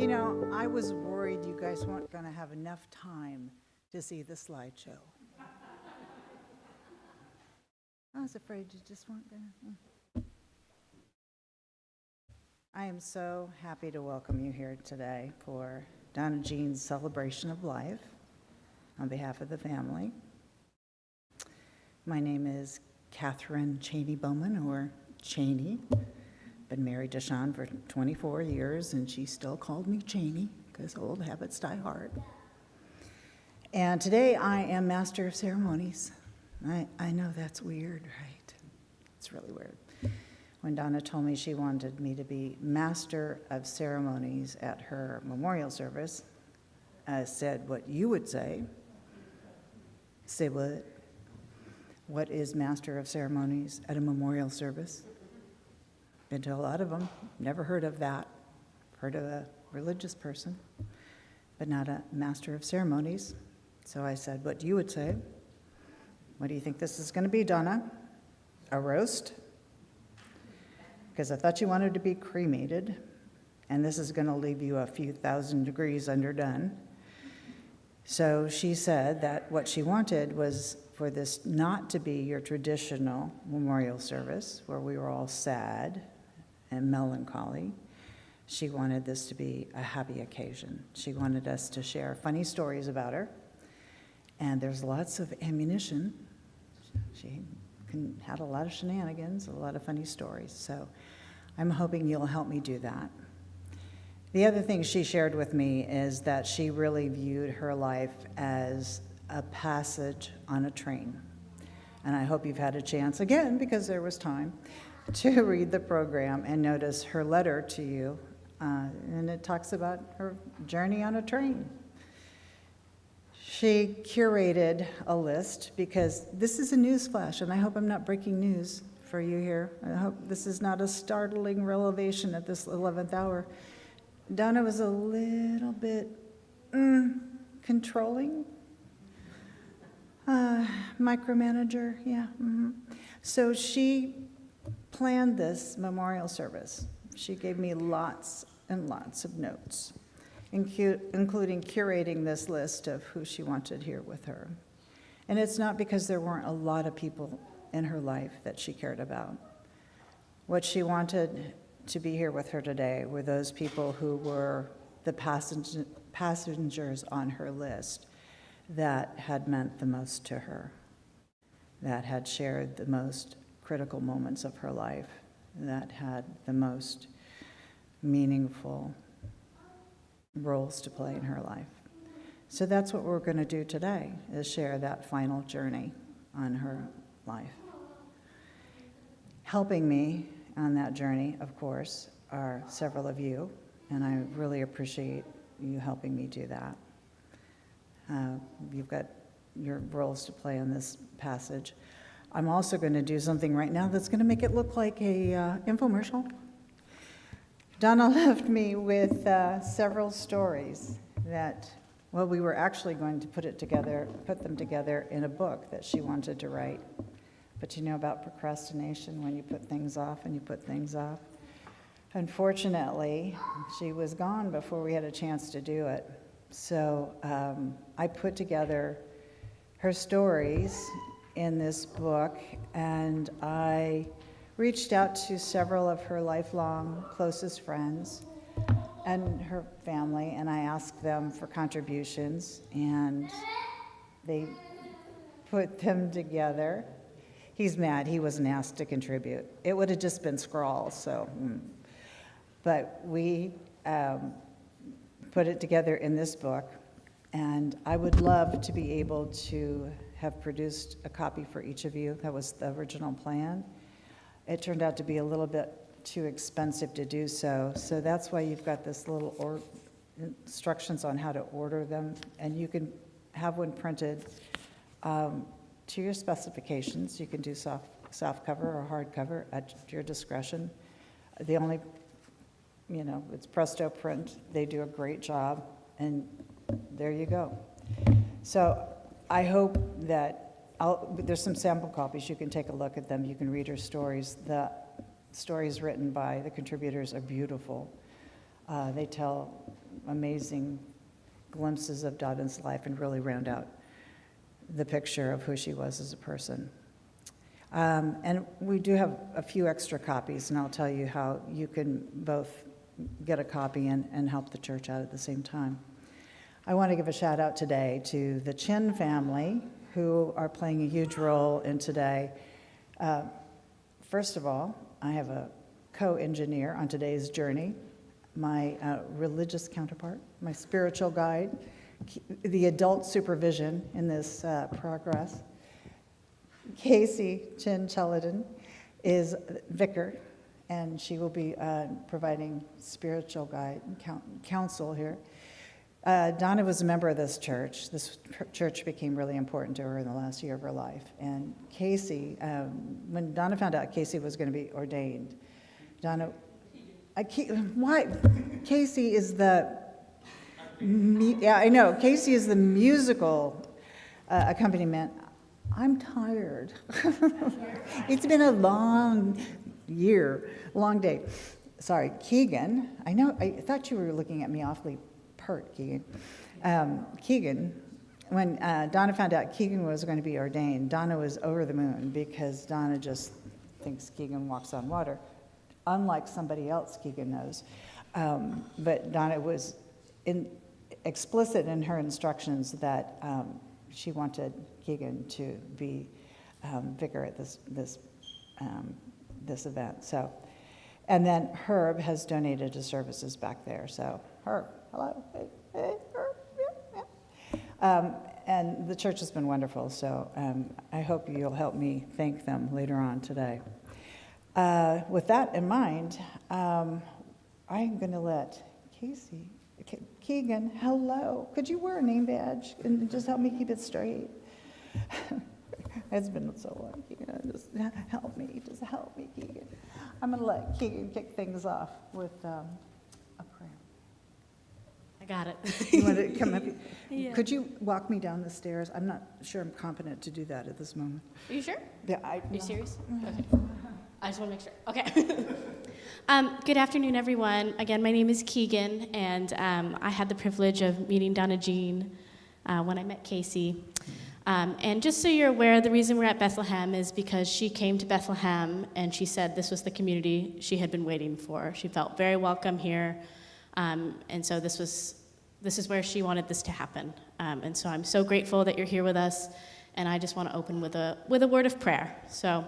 You know, I was worried you guys weren't going to have enough time to see the slideshow. I was afraid you just weren't going to. I am so happy to welcome you here today for Donna Jean's celebration of life on behalf of the family. My name is Catherine Cheney Bowman, or Cheney. Been married to Sean for 24 years, and she still called me Cheney because old habits die hard. And today I am Master of Ceremonies. I know that's weird, right? It's really weird. When Donna told me she wanted me to be Master of Ceremonies at her memorial service, I said what you would say. Say what? What is Master of Ceremonies at a memorial service? Been to a lot of them, never heard of that. Heard of a religious person, but not a Master of Ceremonies. So I said, what you would say? What do you think this is going to be, Donna? A roast? Because I thought you wanted to be cremated, and this is going to leave you a few thousand degrees underdone. So she said that what she wanted was for this not to be your traditional memorial service where we were all sad and melancholy. She wanted this to be a happy occasion. She wanted us to share funny stories about her, and there's lots of ammunition. She had a lot of shenanigans, a lot of funny stories, so I'm hoping you'll help me do that. The other thing she shared with me is that she really viewed her life as a passage on a train. And I hope you've had a chance, again, because there was time, to read the program and notice her letter to you. And it talks about her journey on a train. She curated a list because this is a news flash, and I hope I'm not breaking news for you here. I hope this is not a startling revelation at this 11th hour. Donna was a little bit controlling. Micromanager, yeah. So she planned this memorial service. She gave me lots and lots of notes, including curating this list of who she wanted here with her. And it's not because there weren't a lot of people in her life that she cared about. What she wanted to be here with her today were those people who were the passengers on her list that had meant the most to her, that had shared the most critical moments of her life, that had the most meaningful roles to play in her life. So that's what we're going to do today, is share that final journey on her life. Helping me on that journey, of course, are several of you, and I really appreciate you helping me do that. You've got your roles to play in this passage. I'm also going to do something right now that's going to make it look like a infomercial. Donna left me with several stories that, well, we were actually going to put them together in a book that she wanted to write. But you know about procrastination, when you put things off and you put things off. Unfortunately, she was gone before we had a chance to do it. So I put together her stories in this book, and I reached out to several of her lifelong closest friends and her family, and I asked them for contributions, and they put them together. He's mad he wasn't asked to contribute. It would have just been scrawls, so. But we put it together in this book, and I would love to be able to have produced a copy for each of you. That was the original plan. It turned out to be a little bit too expensive to do so, so that's why you've got this little instructions on how to order them, and you can have one printed to your specifications. You can do soft cover or hard cover at your discretion. The only, it's Presto Print. They do a great job, and there you go. So I hope that there's some sample copies. You can take a look at them. You can read her stories. The stories written by the contributors are beautiful. They tell amazing glimpses of Donna's life and really round out the picture of who she was as a person. And we do have a few extra copies, and I'll tell you how you can both get a copy and help the church out at the same time. I want to give a shout out today to the Chin family, who are playing a huge role in today. First of all, I have a co-engineer on today's journey, my religious counterpart, my spiritual guide, the adult supervision in this progress. Casey Chin Cheladin is vicar, and she will be providing spiritual guide and counsel here. Donna was a member of this church. This church became really important to her in the last year of her life. And Casey, when Donna found out Casey was going to be ordained, why? Casey is yeah, I know. Casey is the musical accompaniment. I'm tired. It's been a long year, long day. Sorry, Keegan. I thought you were looking at me awfully pert, Keegan. Keegan, when Donna found out Keegan was going to be ordained, Donna was over the moon because Donna just thinks Keegan walks on water, unlike somebody else Keegan knows. But Donna was explicit in her instructions that she wanted Keegan to be vicar at this event. So, and then Herb has donated to services back there. So, Herb, hello, hey, Herb, yeah. And the church has been wonderful. So, I hope you'll help me thank them later on today. With that in mind, I'm going to let Keegan, hello. Could you wear a name badge and just help me keep it straight? It's been so long, Keegan. Just help me, Keegan. I'm going to let Keegan kick things off with a prayer. I got it. You want to come up? Yeah. Could you walk me down the stairs? I'm not sure I'm competent to do that at this moment. Are you sure? Yeah, Are you serious? Okay. I just want to make sure. Okay. Good afternoon, everyone. Again, my name is Keegan, and I had the privilege of meeting Donna Jean when I met Casey. And just so you're aware, the reason we're at Bethlehem is because she came to Bethlehem, and she said this was the community she had been waiting for. She felt very welcome here, and so this is where she wanted this to happen. And so I'm so grateful that you're here with us, and I just want to open with a word of prayer. So.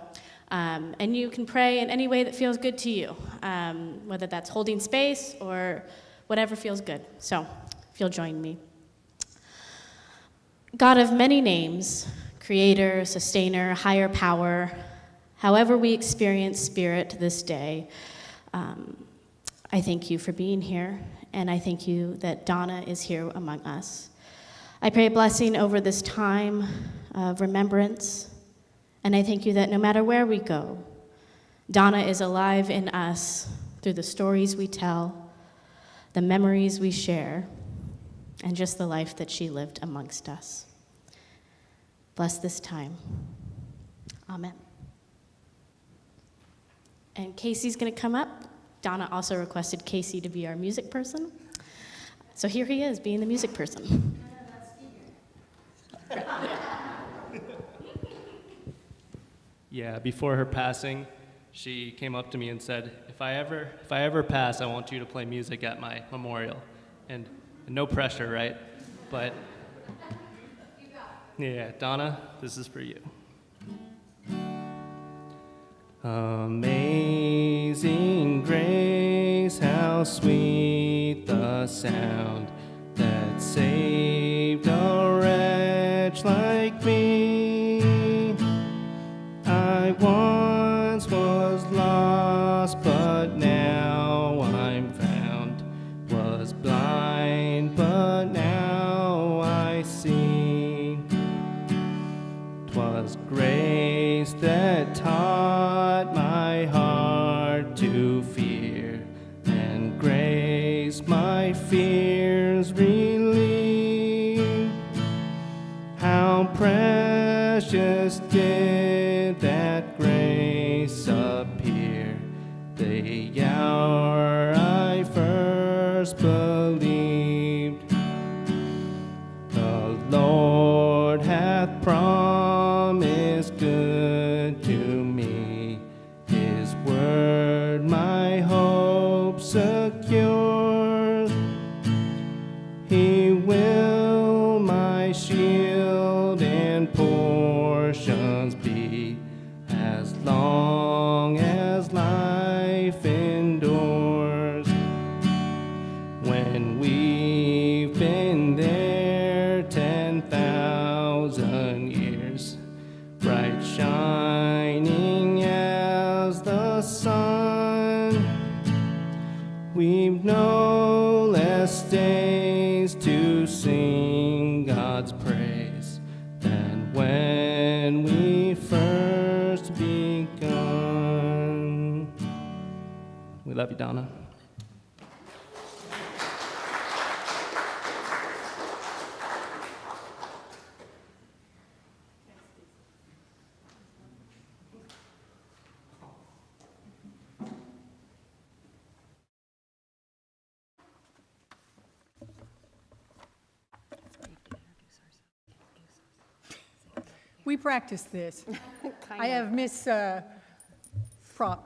And you can pray in any way that feels good to you, whether that's holding space or whatever feels good. So, if you'll join me. God of many names, creator, sustainer, higher power, however we experience spirit this day, I thank you for being here, and I thank you that Donna is here among us. I pray a blessing over this time of remembrance. And I thank you that no matter where we go, Donna is alive in us through the stories we tell, the memories we share, and just the life that she lived amongst us. Bless this time. Amen. And Casey's going to come up. Donna also requested Casey to be our music person. So here he is, being the music person. Yeah, before her passing, she came up to me and said, if I ever pass, I want you to play music at my memorial. And no pressure, right? But yeah, Donna, this is for you. Amazing grace, how sweet the sound that saved a wretch like me. I once was lost, but now I'm found. Was blind, but now I see. 'Twas grace that taught my heart to fear, and grace my fears relieved. How precious did that grace appear the hour I first believed. believed. The Lord hath promised good to me. His word my hope secures. He will my shield and portions be, as long as life endures. When we've been there 10,000 years, bright shining as the sun, we've no less days to sing God's praise than when we first begun. We love you, Donna. We practiced this. I have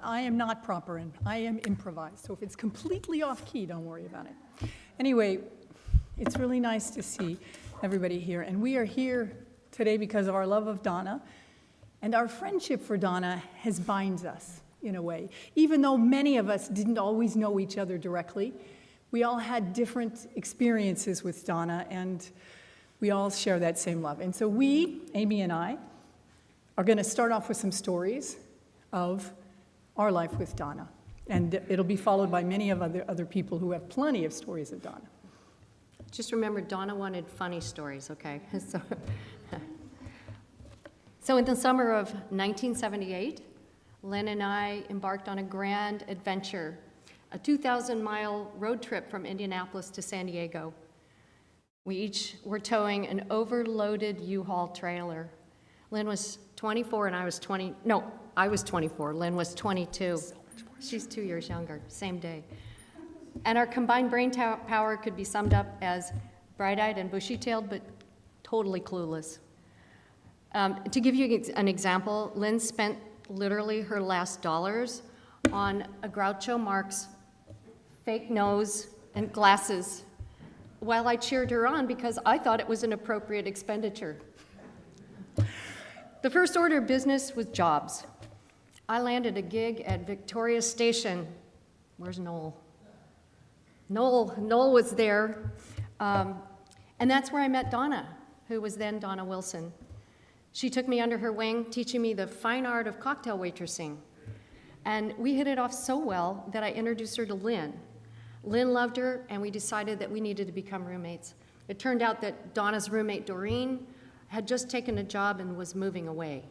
I am not proper and I am improvised. So if it's completely off key, don't worry about it. Anyway, it's really nice to see everybody here. And we are here today because of our love of Donna. And our friendship for Donna has binds us in a way. Even though many of us didn't always know each other directly, we all had different experiences with Donna, and we all share that same love. And so we, Amy and I, are going to start off with some stories of our life with Donna. And it'll be followed by many of other people who have plenty of stories of Donna. Just remember, Donna wanted funny stories, okay? So in the summer of 1978, Lynn and I embarked on a grand adventure, a 2,000-mile road trip from Indianapolis to San Diego. We each were towing an overloaded U-Haul trailer. Lynn was 24 and I was 24. Lynn was 22. She's 2 years younger, same day. And our combined brain power could be summed up as bright-eyed and bushy-tailed, but totally clueless. To give you an example, Lynn spent literally her last dollars on a Groucho Marx fake nose and glasses, while I cheered her on because I thought it was an appropriate expenditure. The first order of business was jobs. I landed a gig at Victoria Station. Where's Noel? Noel was there. And that's where I met Donna, who was then Donna Wilson. She took me under her wing, teaching me the fine art of cocktail waitressing. And we hit it off so well that I introduced her to Lynn. Lynn loved her, and we decided that we needed to become roommates. It turned out that Donna's roommate, Doreen, had just taken a job and was moving away.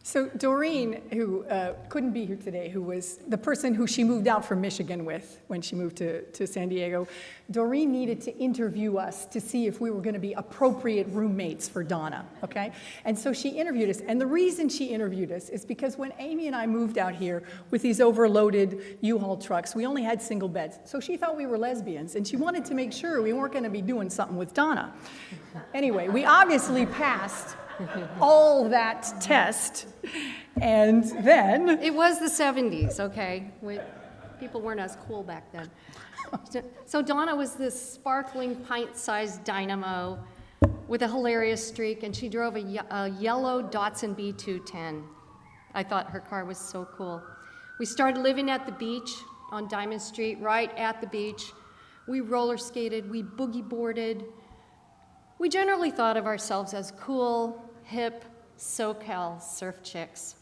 So Doreen, who couldn't be here today, who was the person who she moved out from Michigan with when she moved to San Diego, Doreen needed to interview us to see if we were going to be appropriate roommates for Donna, okay? And so she interviewed us, and the reason she interviewed us is because when Amy and I moved out here with these overloaded U-Haul trucks, we only had single beds. So she thought we were lesbians, and she wanted to make sure we weren't going to be doing something with Donna. Anyway, we obviously passed all that test, and then... It was the 70s, okay? People weren't as cool back then. So Donna was this sparkling pint-sized dynamo with a hilarious streak, and she drove a yellow Datsun B210. I thought her car was so cool. We started living at the beach on Diamond Street, right at the beach. We roller skated, we boogie boarded. We generally thought of ourselves as cool, hip, SoCal surf chicks.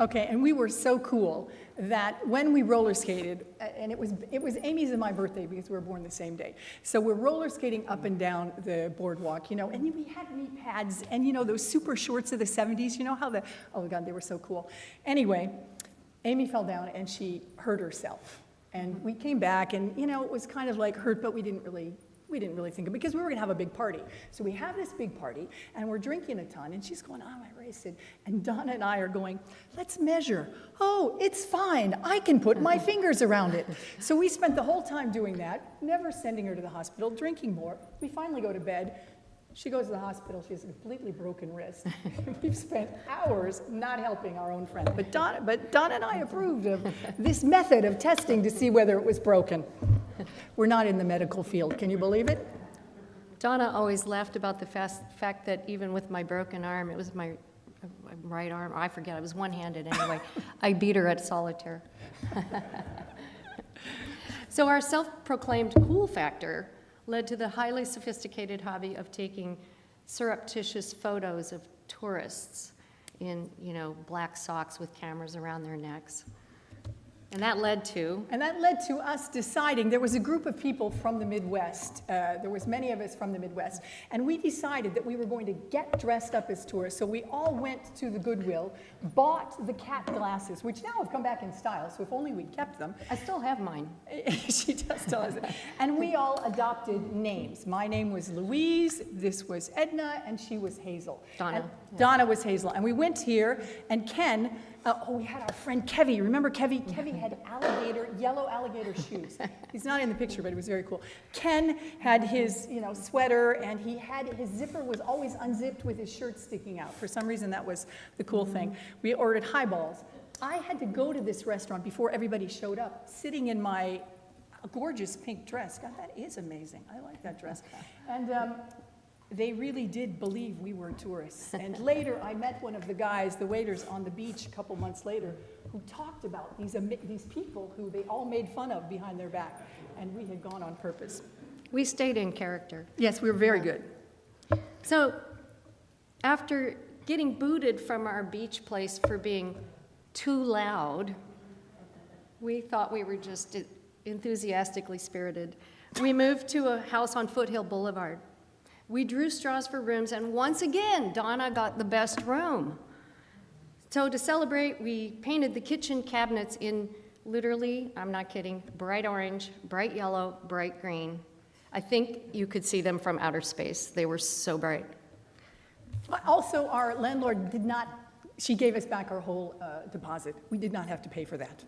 Okay, and we were so cool that when we roller skated, and it was Amy's and my birthday because we were born the same day. So we're roller skating up and down the boardwalk, and we had knee pads and, those super shorts of the 70s, how oh God, they were so cool. Anyway, Amy fell down and she hurt herself. And we came back and, it was kind of like hurt, but we didn't really We didn't really think of it because we were gonna have a big party. So we have this big party and we're drinking a ton and she's going, oh, my race. And Donna and I are going, let's measure. Oh, it's fine. I can put my fingers around it. So we spent the whole time doing that, never sending her to the hospital, drinking more. We finally go to bed. She goes to the hospital. She has a completely broken wrist. We've spent hours not helping our own friend. But Donna and I approved of this method of testing to see whether it was broken. We're not in the medical field. Can you believe it? Donna always laughed about the fact that even with my broken arm, it was my right arm, I forget, I was one-handed anyway, I beat her at solitaire. So our self-proclaimed cool factor led to the highly sophisticated hobby of taking surreptitious photos of tourists in, black socks with cameras around their necks. And that led to? And that led to us deciding, there was a group of people from the Midwest, there was many of us from the Midwest, and we decided that we were going to get dressed up as tourists. So we all went to the Goodwill, bought the cat glasses, which now have come back in style, so if only we'd kept them. I still have mine. She does tell us that. And we all adopted names. My name was Louise, this was Edna, and she was Hazel. Donna. And Donna was Hazel. And we went here, and Ken, we had our friend Kevy. Remember Kevy? Kevy had yellow alligator shoes. He's not in the picture, but it was very cool. Ken had his, sweater, and his zipper was always unzipped with his shirt sticking out. For some reason, that was the cool thing. We ordered highballs. I had to go to this restaurant before everybody showed up, sitting in my gorgeous pink dress. God, that is amazing. I like that dress. And they really did believe we were tourists. And later, I met one of the guys, the waiters on the beach a couple months later, who talked about these people who they all made fun of behind their back. And we had gone on purpose. We stayed in character. Yes, we were very good. So after getting booted from our beach place for being too loud, we thought we were just enthusiastically spirited. We moved to a house on Foothill Boulevard. We drew straws for rooms, and once again, Donna got the best room. So to celebrate, we painted the kitchen cabinets in literally, I'm not kidding, bright orange, bright yellow, bright green. I think you could see them from outer space. They were so bright. Also, our landlord she gave us back our whole deposit. We did not have to pay for that.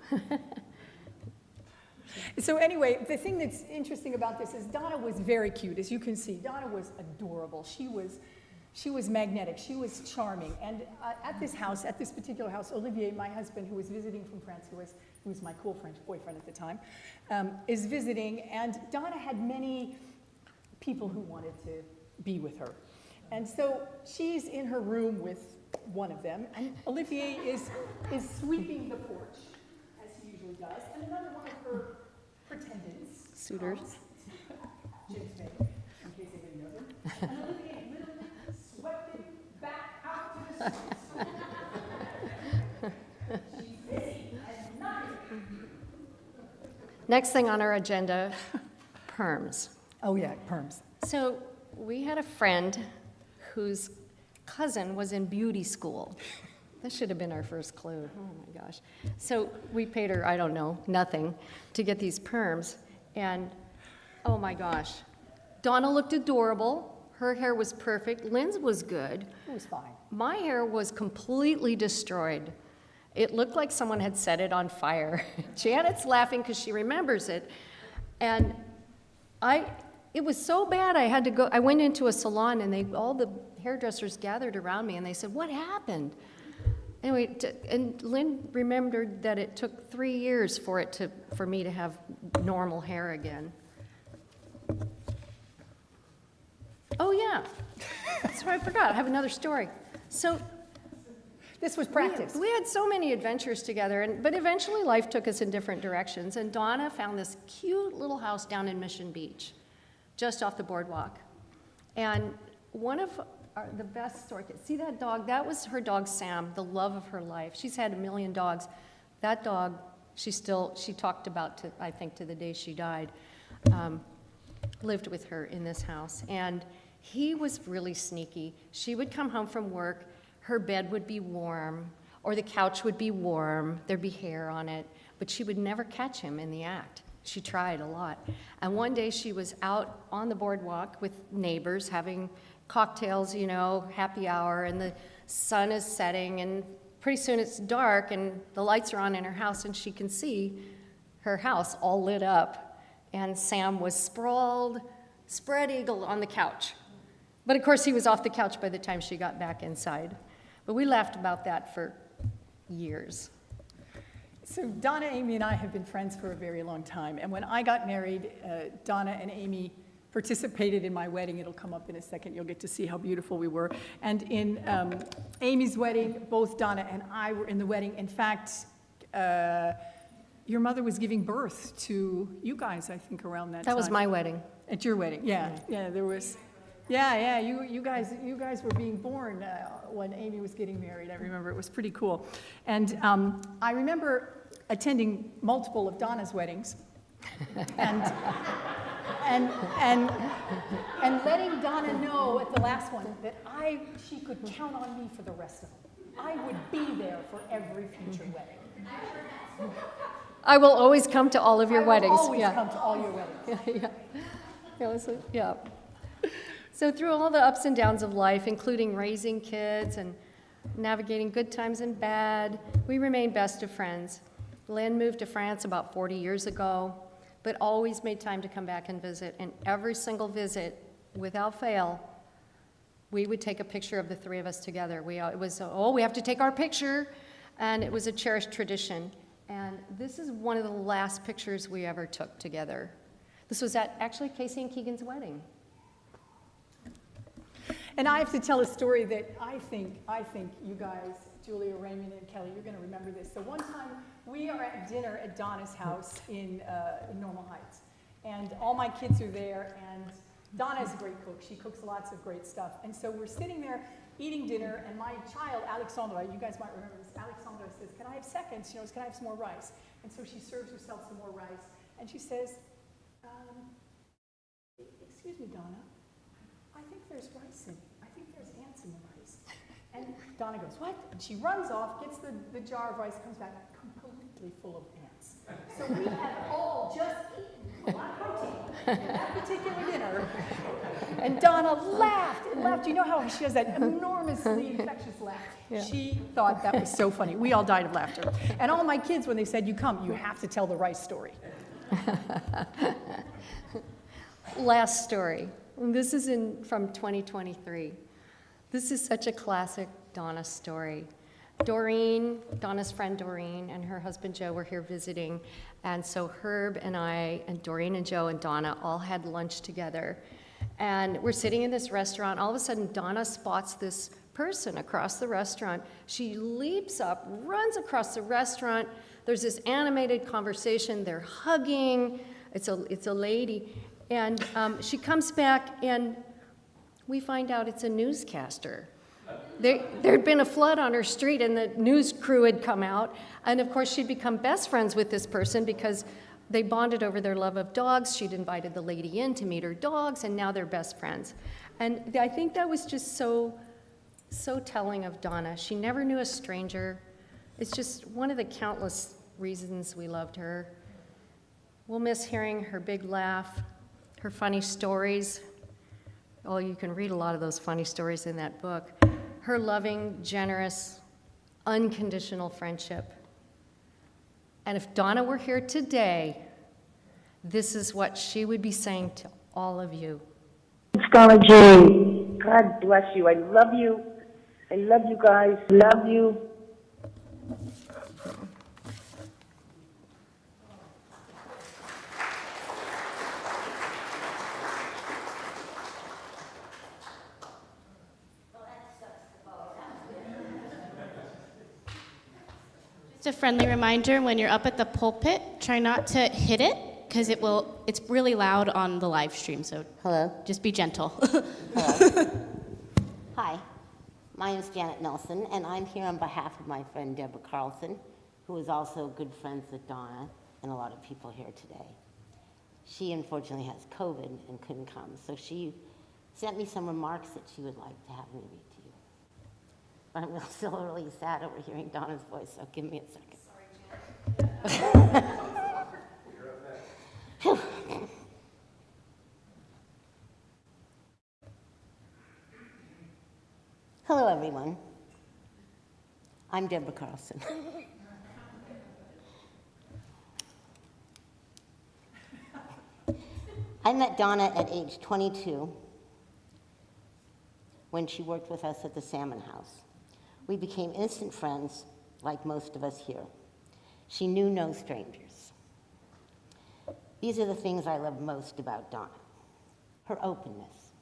So anyway, the thing that's interesting about this is Donna was very cute. As you can see, Donna was adorable. She was magnetic. She was charming. And at this particular house, Olivier, my husband, who was visiting from France, who was my cool French boyfriend at the time, is visiting. And Donna had many people who wanted to be with her. And so she's in her room with one of them, and Olivier is sweeping the porch, as he usually does, and another one of her pretendants. Suitors. Jim's maid, in case anybody knows him. And Olivier literally swept it back out to the street. She's busy and nothing. Next thing on our agenda, perms. Oh yeah, perms. So we had a friend whose cousin was in beauty school. That should have been our first clue. Oh my gosh. So we paid her, I don't know, nothing to get these perms. And oh my gosh, Donna looked adorable. Her hair was perfect. Lynn's was good. It was fine. My hair was completely destroyed. It looked like someone had set it on fire. Janet's laughing because she remembers it. And it was so bad I had to go. I went into a salon and all the hairdressers gathered around me and they said, "What happened?" Anyway, and Lynn remembered that it took 3 years for me to have normal hair again. Oh yeah, that's what I forgot. I have another story. So This was practice. we had so many adventures together, but eventually life took us in different directions. And Donna found this cute little house down in Mission Beach, just off the boardwalk. And one of the best stories, see that dog? That was her dog Sam, the love of her life. She's had 1 million dogs. That dog, she talked about, I think, to the day she died, lived with her in this house. And he was really sneaky. She would come home from work, her bed would be warm, or the couch would be warm, there'd be hair on it, but she would never catch him in the act. She tried a lot. And one day she was out on the boardwalk with neighbors having cocktails, you know, happy hour, and the sun is setting, and pretty soon it's dark, and the lights are on in her house, and she can see her house all lit up. And Sam was sprawled, spread eagle on the couch. But of course, he was off the couch by the time she got back inside. But we laughed about that for years. So Donna, Amy, and I have been friends for a very long time. And when I got married, Donna and Amy participated in my wedding. It'll come up in a second. You'll get to see how beautiful we were. And in Amy's wedding, both Donna and I were in the wedding. In fact, your mother was giving birth to you guys, I think, around that time. That was my wedding. At your wedding, yeah. Yeah, there was... Yeah, you guys were being born when Amy was getting married. I remember it was pretty cool. And I remember attending multiple of Donna's weddings and letting Donna know at the last one that she could count on me for the rest of them. I would be there for every future wedding. I will always come to all of your weddings. I will always come to all your weddings. Yeah. So through all the ups and downs of life, including raising kids and navigating good times and bad, we remain best of friends. Lynn moved to France about 40 years ago, but always made time to come back and visit. And every single visit, without fail, we would take a picture of the three of us together. It was, we have to take our picture, and it was a cherished tradition. And this is one of the last pictures we ever took together. This was at actually Casey and Keegan's wedding. And I have to tell a story that I think you guys, Julia, Raymond, and Kelly, you're going to remember this. So one time we are at dinner at Donna's house in Normal Heights, and all my kids are there, and Donna is a great cook. She cooks lots of great stuff. And so we're sitting there eating dinner, and my child, Alexandra, you guys might remember this, Alexandra says, "Can I have seconds? Can I have some more rice?" And so she serves herself some more rice, and she says, "Excuse me, Donna, I think there's rice in it. I think there's ants in the rice." And Donna goes, "What?" And she runs off, gets the jar of rice, comes back completely full of ants. So we had all just eaten a lot of protein at that particular dinner. And Donna laughed and laughed. You know how she has that enormously infectious laugh? Yeah. She thought that was so funny. We all died of laughter. And all my kids, when they said, "You have to tell the rice story." Last story. This is from 2023. This is such a classic Donna story. Doreen, Donna's friend Doreen, and her husband Joe were here visiting. And so Herb and I, and Doreen and Joe and Donna all had lunch together. And we're sitting in this restaurant. All of a sudden, Donna spots this person across the restaurant. She leaps up, runs across the restaurant. There's this animated conversation. They're hugging. It's a lady. And she comes back, and we find out it's a newscaster. There'd been a flood on her street, and the news crew had come out. And of course, she'd become best friends with this person because they bonded over their love of dogs. She'd invited the lady in to meet her dogs, and now they're best friends. And I think that was just so telling of Donna. She never knew a stranger. It's just one of the countless reasons we loved her. We'll miss hearing her big laugh, her funny stories. Oh, you can read a lot of those funny stories in that book. Her loving, generous, unconditional friendship. And if Donna were here today, this is what she would be saying to all of you. Scholar Jane, God bless you. I love you. I love you guys. Love you. Just a friendly reminder, when you're up at the pulpit, try not to hit it, because it's really loud on the live stream, so Hello. just be gentle. Hello. Hi, my name is Janet Nelson, and I'm here on behalf of my friend Deborah Carlson, who is also good friends with Donna and a lot of people here today. She unfortunately has COVID and couldn't come, so she sent me some remarks that she would like to have me read to you. But I'm still really sad over hearing Donna's voice, so give me a second. Sorry, Janet. Hello, everyone. I'm Deborah Carlson. I met Donna at age 22 when she worked with us at the Salmon House. We became instant friends, like most of us here. She knew no strangers. These are the things I love most about Donna. Her openness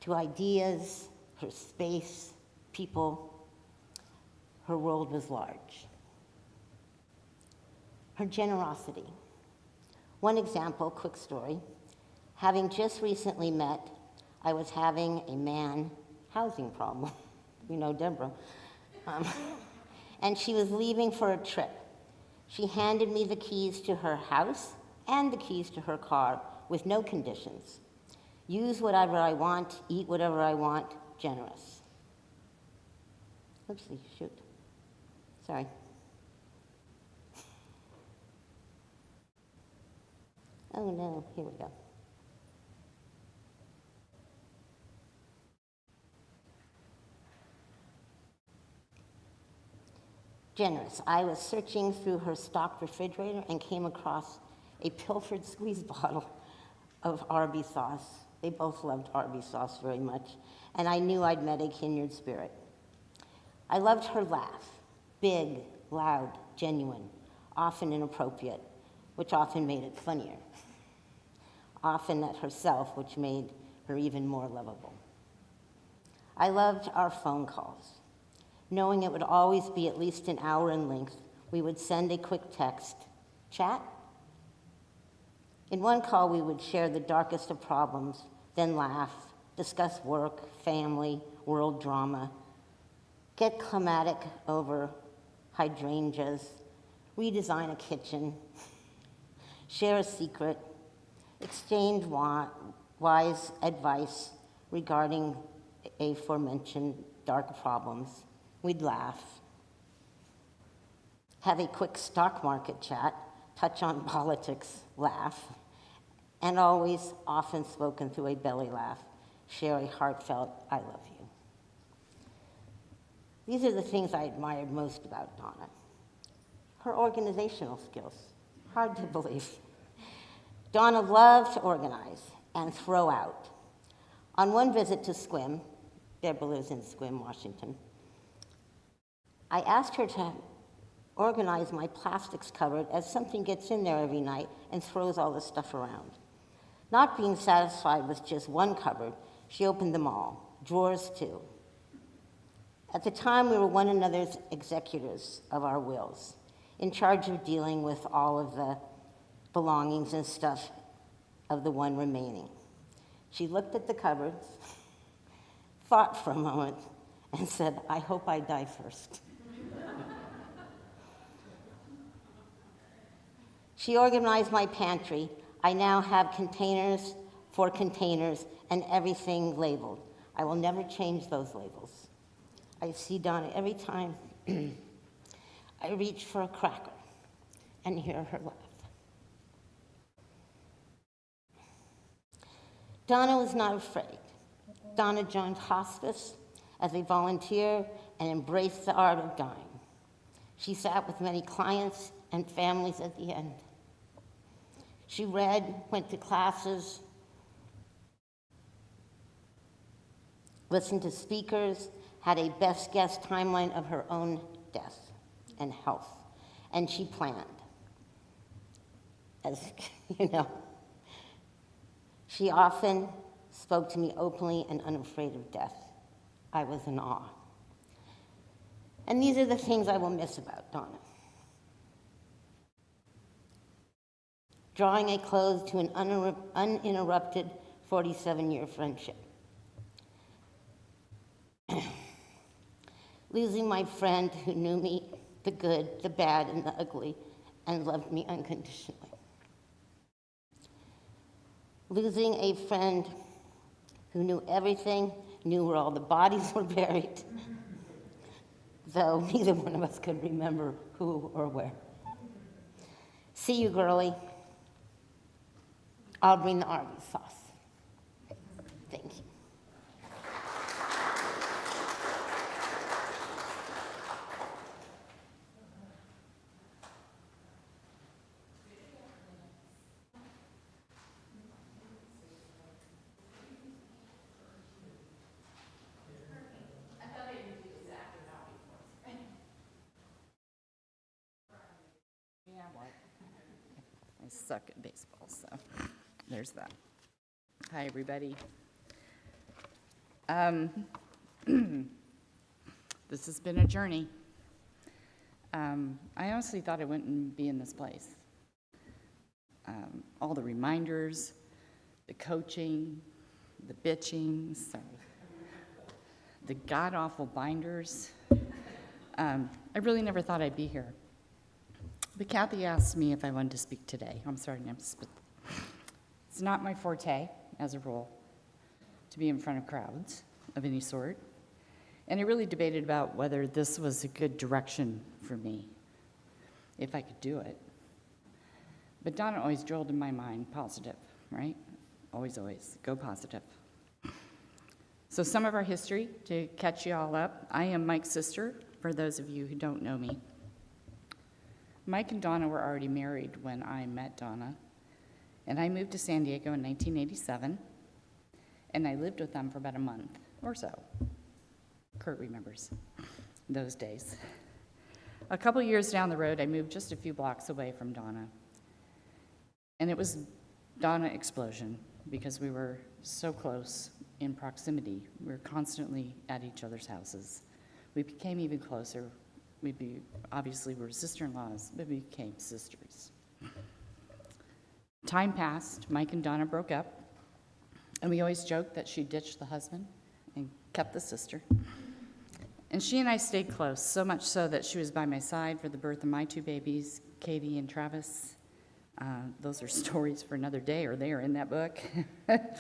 to ideas, her space, people. Her world was large. Her generosity. One example, quick story. Having just recently met, I was having a man housing problem. You know Deborah. And she was leaving for a trip. She handed me the keys to her house and the keys to her car with no conditions. Use whatever I want, eat whatever I want, generous. Oopsie, shoot. Sorry. Oh no, here we go. Generous. I was searching through her stocked refrigerator and came across a pilfered squeeze bottle of Arby's sauce. They both loved Arby's sauce very much, and I knew I'd met a kindred spirit. I loved her laugh, big, loud, genuine, often inappropriate, which often made it funnier. Often at herself, which made her even more lovable. I loved our phone calls. Knowing it would always be at least an hour in length, we would send a quick text, chat. In one call, we would share the darkest of problems, then laugh, discuss work, family, world drama, get climatic over hydrangeas, redesign a kitchen, share a secret, exchange wise advice regarding aforementioned dark problems. We'd laugh, have a quick stock market chat, touch on politics, laugh, and always, often spoken through a belly laugh, share a heartfelt, I love you. These are the things I admired most about Donna. Her organizational skills, hard to believe. Donna loved to organize and throw out. On one visit to Squim, Deborah lives in Squim, Washington, I asked her to organize my plastics cupboard as something gets in there every night and throws all the stuff around. Not being satisfied with just one cupboard, she opened them all, drawers too. At the time, we were one another's executors of our wills, in charge of dealing with all of the belongings and stuff of the one remaining. She looked at the cupboards, thought for a moment, and said, I hope I die first. She organized my pantry. I now have containers for containers and everything labeled. I will never change those labels. I see Donna every time I reach for a cracker and hear her laugh. Donna was not afraid. Donna joined hospice as a volunteer and embraced the art of dying. She sat with many clients and families at the end. She read, went to classes, listened to speakers, had a best guess timeline of her own death and health, and she planned. As you know, she often spoke to me openly and unafraid of death. I was in awe. And these are the things I will miss about Donna. Drawing a close to an uninterrupted 47-year friendship. Losing my friend who knew me, the good, the bad, and the ugly, and loved me unconditionally. Losing a friend who knew everything, knew where all the bodies were buried, though neither one of us could remember who or where. See you, girlie. I'll bring the Arby's sauce. Thank you. suck at baseball, so there's that. Hi, everybody. This has been a journey. I honestly thought I wouldn't be in this place. All the reminders, the coaching, the bitching, the god-awful binders. I really never thought I'd be here. But Kathy asked me if I wanted to speak today. I'm sorry, it's not my forte, as a rule, to be in front of crowds of any sort. And I really debated about whether this was a good direction for me, if I could do it. But Donna always drilled in my mind, positive, right? Always, always, go positive. So some of our history, to catch you all up. I am Mike's sister, for those of you who don't know me. Mike and Donna were already married when I met Donna, and I moved to San Diego in 1987, and I lived with them for about a month or so. Kurt remembers those days. A couple years down the road, I moved just a few blocks away from Donna, and it was Donna explosion because we were so close in proximity. We were constantly at each other's houses. We became even closer. Obviously, we were sister-in-laws, but we became sisters. Time passed, Mike and Donna broke up, and we always joked that she ditched the husband and kept the sister. And she and I stayed close, so much so that she was by my side for the birth of my two babies, Katie and Travis. Those are stories for another day, or they are in that book. But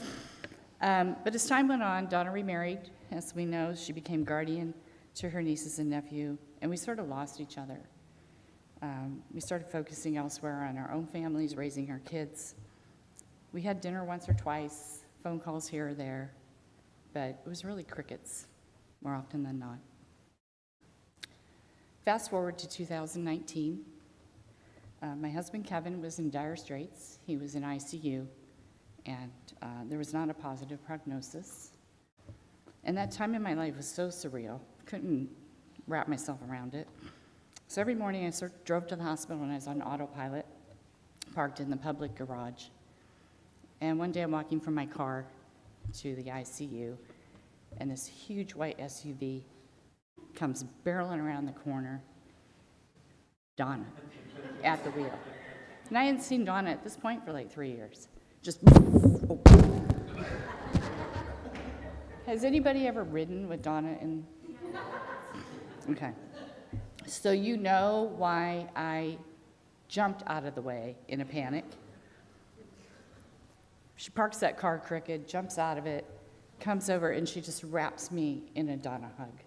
as time went on, Donna remarried. As we know, she became guardian to her nieces and nephew, and we sort of lost each other. We started focusing elsewhere on our own families, raising our kids. We had dinner once or twice, phone calls here or there, but it was really crickets more often than not. Fast forward to 2019. My husband Kevin was in dire straits. He was in ICU, and there was not a positive prognosis. And that time in my life was so surreal. Couldn't wrap myself around it. So every morning I drove to the hospital and I was on autopilot, parked in the public garage. And one day I'm walking from my car to the ICU, and this huge white SUV comes barreling around the corner. Donna, at the wheel. And I hadn't seen Donna at this point for like 3 years. Just, oh. Has anybody ever ridden with Donna in? Okay. So you know why I jumped out of the way in a panic. She parks that car crooked, jumps out of it, comes over, and she just wraps me in a Donna hug.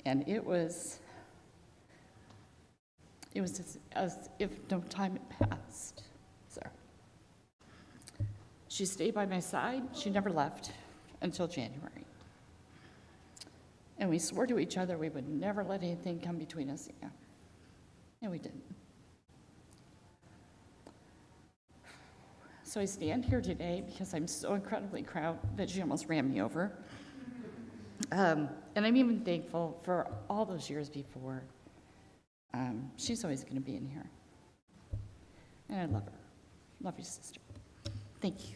And it was as if no time had passed. So she stayed by my side. She never left until January. And we swore to each other we would never let anything come between us again. And we didn't. So I stand here today because I'm so incredibly proud that she almost ran me over. And I'm even thankful for all those years before. She's always going to be in here. And I love her. Love you, sister. Thank you.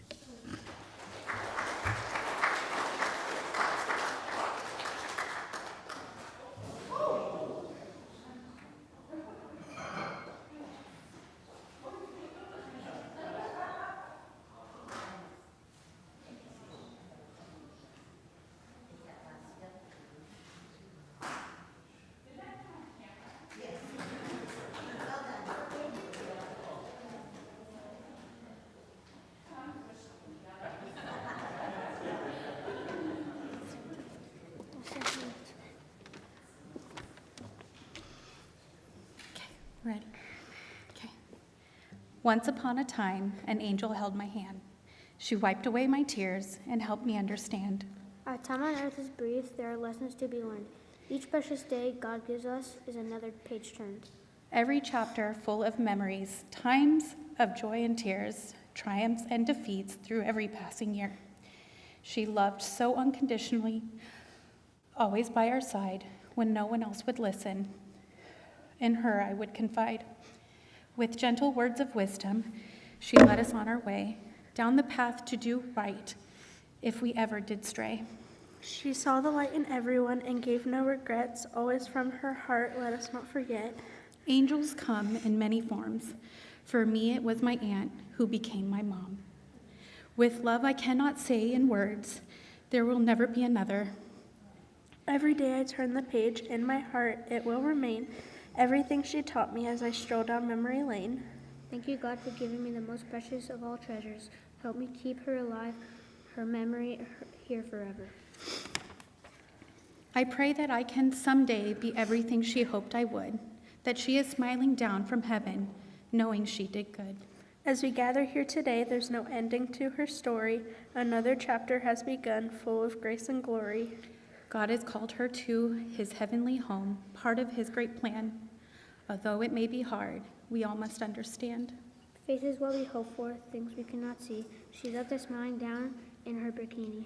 Ready? Okay. Once upon a time, an angel held my hand. She wiped away my tears and helped me understand. Our time on earth is brief. There are lessons to be learned. Each precious day God gives us is another page turned. Every chapter full of memories, times of joy and tears, triumphs and defeats through every passing year. She loved so unconditionally, always by our side when no one else would listen. In her I would confide. With gentle words of wisdom, she led us on our way, down the path to do right, if we ever did stray. She saw the light in everyone and gave no regrets. Always from her heart, let us not forget. Angels come in many forms. For me, it was my aunt who became my mom. With love I cannot say in words, there will never be another. Every day I turn the page, in my heart it will remain. Everything she taught me as I stroll down memory lane. Thank you, God, for giving me the most precious of all treasures. Help me keep her alive, her memory here forever. I pray that I can someday be everything she hoped I would, that she is smiling down from heaven, knowing she did good. As we gather here today, there's no ending to her story. Another chapter has begun, full of grace and glory. God has called her to his heavenly home, part of his great plan. Although it may be hard, we all must understand. Faith is what we hope for, things we cannot see. She's up there smiling down in her bikini.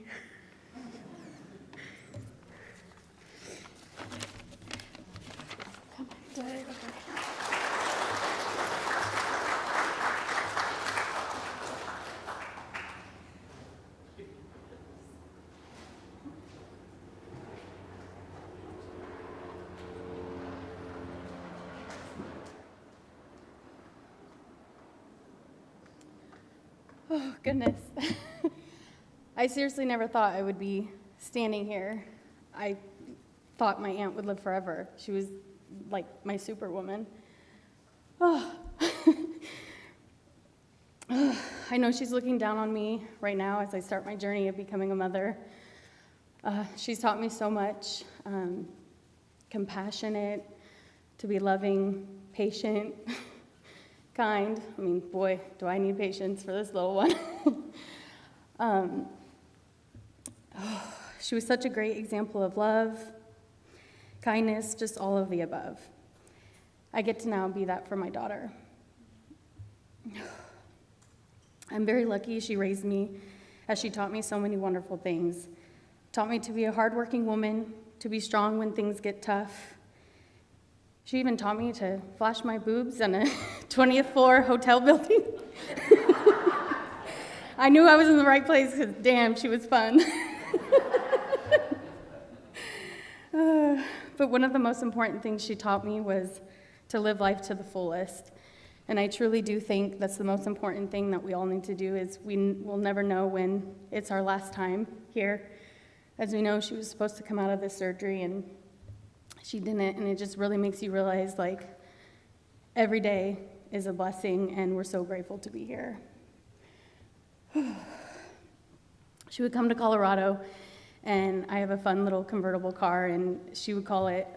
Oh, goodness. I seriously never thought I would be standing here. I thought my aunt would live forever. She was like my superwoman. Oh. I know she's looking down on me right now as I start my journey of becoming a mother. She's taught me so much, compassionate, to be loving, patient, kind. I mean, boy, do I need patience for this little one. She was such a great example of love, kindness, just all of the above. I get to now be that for my daughter. I'm very lucky she raised me, as she taught me so many wonderful things. Taught me to be a hardworking woman, to be strong when things get tough. She even taught me to flash my boobs in a 20th floor hotel building. I knew I was in the right place because, damn, she was fun. But one of the most important things she taught me was to live life to the fullest. And I truly do think that's the most important thing that we all need to do, is we'll never know when it's our last time here. As we know, she was supposed to come out of this surgery, and she didn't, and it just really makes you realize, like, every day is a blessing, and we're so grateful to be here. She would come to Colorado, and I have a fun little convertible car, and she would call it,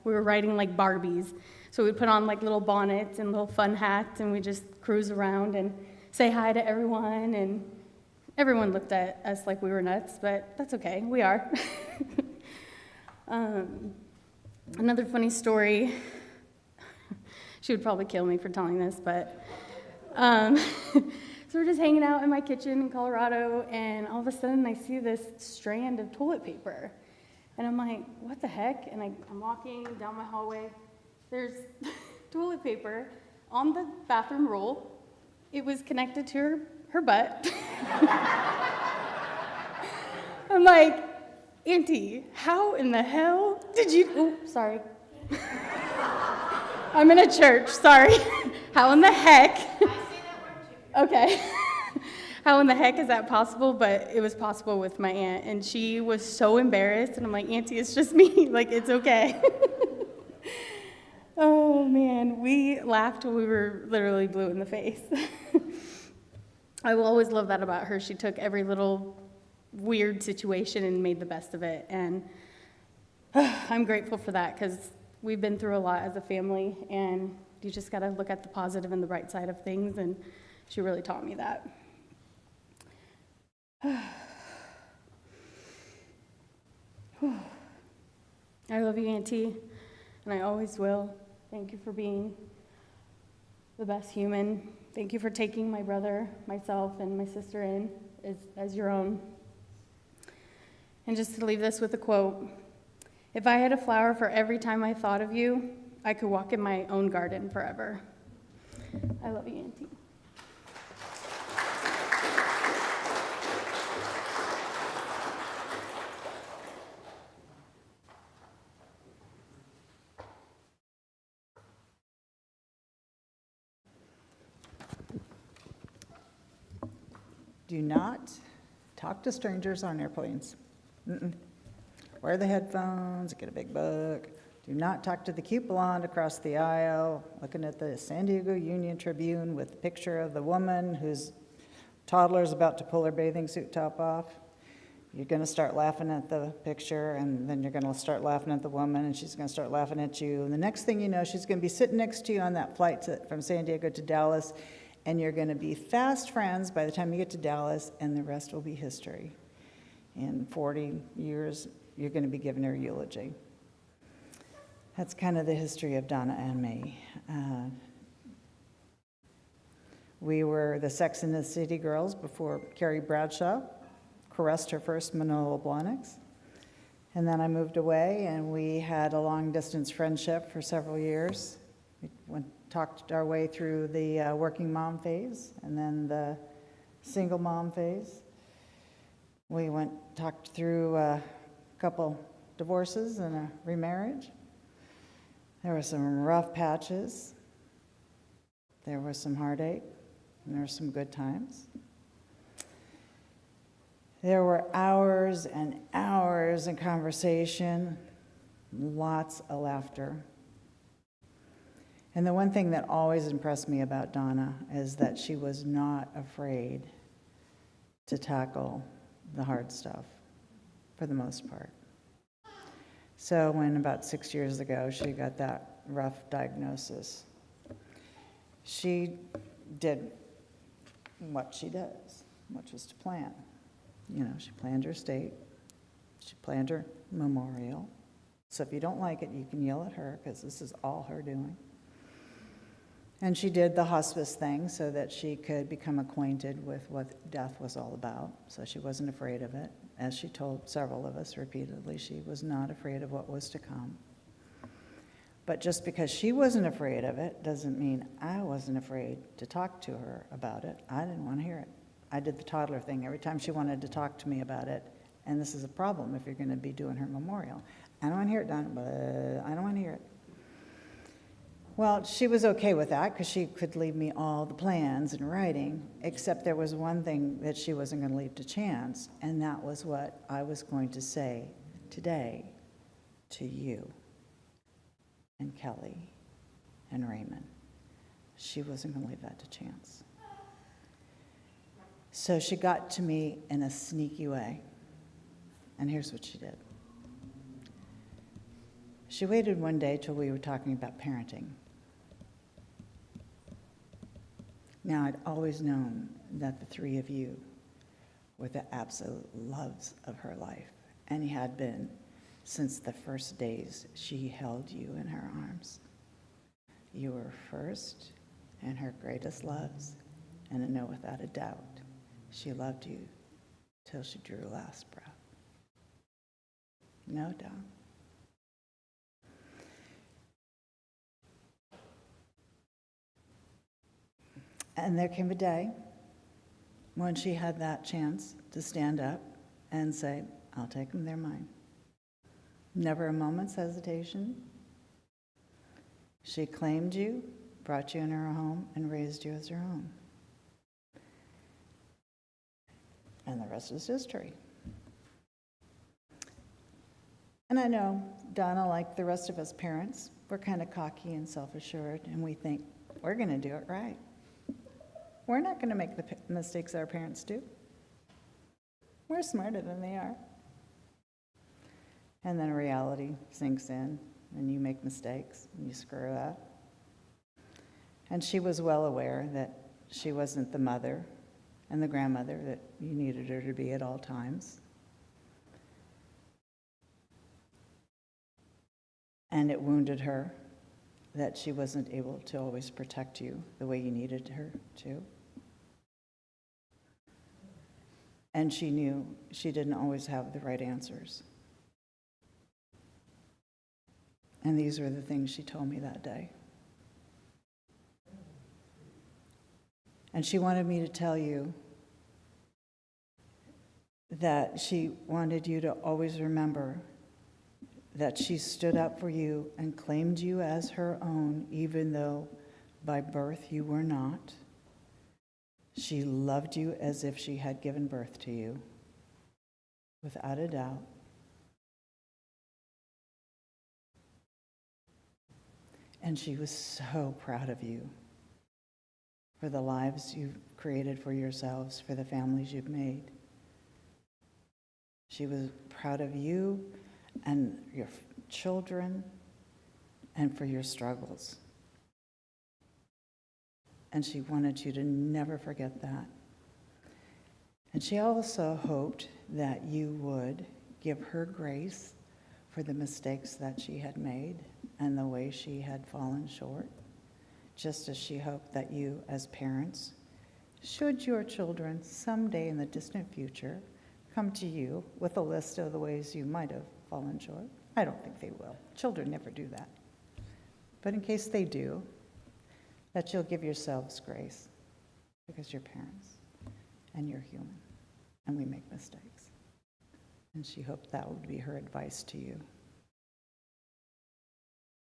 we were riding like Barbies. So we'd put on like little bonnets and little fun hats, and we'd just cruise around and say hi to everyone, and everyone looked at us like we were nuts, but that's okay, we are. Another funny story, she would probably kill me for telling this, but so we're just hanging out in my kitchen in Colorado, and all of a sudden I see this strand of toilet paper. And I'm like, what the heck? And I'm walking down my hallway. There's toilet paper on the bathroom roll. It was connected to her butt. I'm like, Auntie, how in the hell did you, oh, sorry. I'm in a church, sorry. How in the heck? I say that word too. Okay. How in the heck is that possible? But it was possible with my aunt, and she was so embarrassed, and I'm like, Auntie, it's just me, like, it's okay. Oh man, we laughed when we were literally blue in the face. I will always love that about her. She took every little weird situation and made the best of it, and I'm grateful for that, because we've been through a lot as a family, and you just gotta look at the positive and the bright side of things, and she really taught me that. I love you, Auntie, and I always will. Thank you for being the best human. Thank you for taking my brother, myself, and my sister in as your own. And just to leave this with a quote, if I had a flower for every time I thought of you, I could walk in my own garden forever. I love you, Auntie. Do not talk to strangers on airplanes. Mm-mm. Wear the headphones, get a big book. Do not talk to the cute blonde across the aisle, looking at the San Diego Union Tribune with a picture of the woman whose toddler's about to pull her bathing suit top off. You're going to start laughing at the picture, and then you're going to start laughing at the woman, and she's going to start laughing at you. And the next thing you know, she's going to be sitting next to you on that flight from San Diego to Dallas, and you're going to be fast friends by the time you get to Dallas, and the rest will be history. In 40 years, you're going to be giving her eulogy. That's kind of the history of Donna and me. We were the Sex and the City girls before Carrie Bradshaw caressed her first Manolo Blahniks. And then I moved away, and we had a long-distance friendship for several years. We talked our way through the working mom phase, and then the single mom phase. We talked through a couple divorces and a remarriage. There were some rough patches. There was some heartache, and there were some good times. There were hours and hours in conversation, lots of laughter. And the one thing that always impressed me about Donna is that she was not afraid to tackle the hard stuff, for the most part. So when about 6 years ago she got that rough diagnosis, she did what she does, which was to plan. You know, she planned her estate, she planned her memorial. So if you don't like it, you can yell at her, because this is all her doing. And she did the hospice thing so that she could become acquainted with what death was all about, so she wasn't afraid of it. As she told several of us repeatedly, she was not afraid of what was to come. But just because she wasn't afraid of it doesn't mean I wasn't afraid to talk to her about it. I didn't want to hear it. I did the toddler thing every time she wanted to talk to me about it, and this is a problem if you're going to be doing her memorial. I don't want to hear it, Donna, but I don't want to hear it. Well, she was okay with that because she could leave me all the plans in writing, except there was one thing that she wasn't going to leave to chance, and that was what I was going to say today to you and Kelly and Raymond. She wasn't going to leave that to chance. So she got to me in a sneaky way, and here's what she did. She waited one day till we were talking about parenting. Now, I'd always known that the three of you were the absolute loves of her life, and had been since the first days she held you in her arms. You were first and her greatest loves, and I know without a doubt she loved you till she drew her last breath. No doubt. And there came a day when she had that chance to stand up and say, I'll take them, they're mine. Never a moment's hesitation. She claimed you, brought you in her home, and raised you as her own. And the rest is history. And I know Donna, like the rest of us parents, we're kind of cocky and self-assured, and we think, we're going to do it right. We're not going to make the mistakes our parents do. We're smarter than they are. And then reality sinks in, and you make mistakes, and you screw up. And she was well aware that she wasn't the mother and the grandmother that you needed her to be at all times. And it wounded her that she wasn't able to always protect you the way you needed her to. And she knew she didn't always have the right answers. And these were the things she told me that day. And she wanted me to tell you that she wanted you to always remember that she stood up for you and claimed you as her own, even though by birth you were not. She loved you as if she had given birth to you, without a doubt. And she was so proud of you for the lives you've created for yourselves, for the families you've made. She was proud of you and your children and for your struggles. And she wanted you to never forget that. And she also hoped that you would give her grace for the mistakes that she had made and the way she had fallen short, just as she hoped that you, as parents, should your children someday in the distant future come to you with a list of the ways you might have fallen short. I don't think they will. Children never do that. But in case they do, that you'll give yourselves grace, because you're parents and you're human and we make mistakes. And she hoped that would be her advice to you.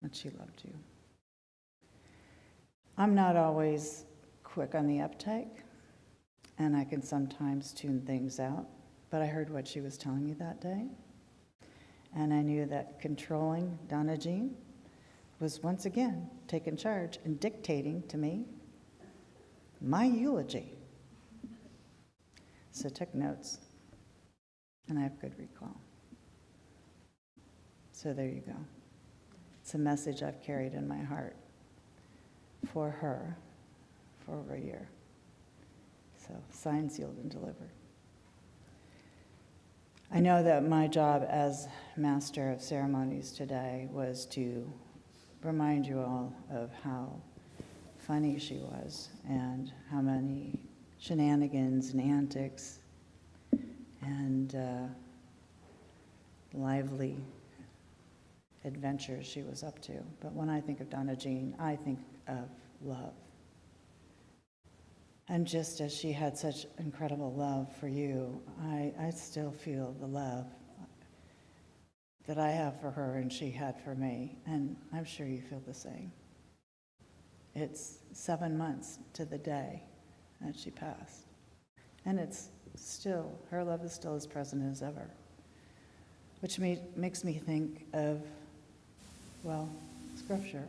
And she loved you. I'm not always quick on the uptake, and I can sometimes tune things out, but I heard what she was telling you that day, and I knew that controlling Donna Jean was once again taking charge and dictating to me my eulogy. So took notes, and I have good recall. So there you go. It's a message I've carried in my heart for her for over a year. So signed, sealed, and delivered. I know that my job as Master of Ceremonies today was to remind you all of how funny she was and how many shenanigans and antics and lively adventures she was up to. But when I think of Donna Jean, I think of love. And just as she had such incredible love for you, I still feel the love that I have for her and she had for me, and I'm sure you feel the same. It's 7 months to the day that she passed, and it's still, her love is still as present as ever, which makes me think of, well, Scripture.